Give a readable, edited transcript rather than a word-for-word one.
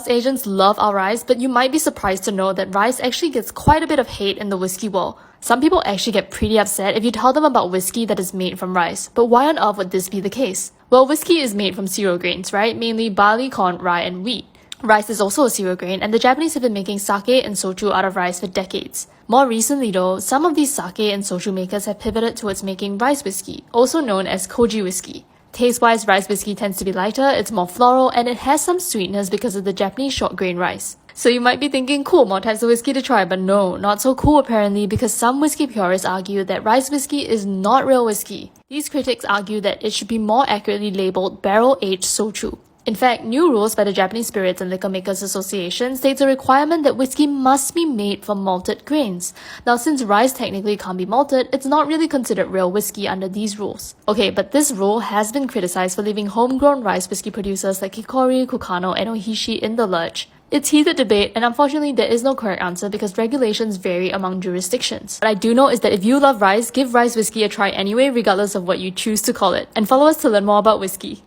Asians love our rice, but you might be surprised to know that rice actually gets quite a bit of hate in the whiskey world. Some people actually get pretty upset if you tell them about whiskey that is made from rice. But why on earth would this be the case? Well, whiskey is made from cereal grains, right? Mainly barley, corn, rye, and wheat. Rice is also a cereal grain, and the Japanese have been making sake and shochu out of rice for decades. More recently though, some of these sake and shochu makers have pivoted towards making rice whiskey, also known as koji whiskey. Taste-wise, rice whiskey tends to be lighter, it's more floral, and it has some sweetness because of the Japanese short grain rice. So you might be thinking, cool, more types of whiskey to try, but no, not so cool apparently, because some whiskey purists argue that rice whiskey is not real whiskey. These critics argue that it should be more accurately labeled barrel-aged shochu. In fact, new rules by the Japanese Spirits and Liquor Makers Association states a requirement that whiskey must be made from malted grains. Now, since rice technically can't be malted, it's not really considered real whiskey under these rules. Okay, but this rule has been criticized for leaving homegrown rice whiskey producers like Hikori, Kukano, and Ohishi in the lurch. It's heated debate, and unfortunately there is no correct answer because regulations vary among jurisdictions. What I do know is that if you love rice, give rice whiskey a try anyway regardless of what you choose to call it. And follow us to learn more about whiskey.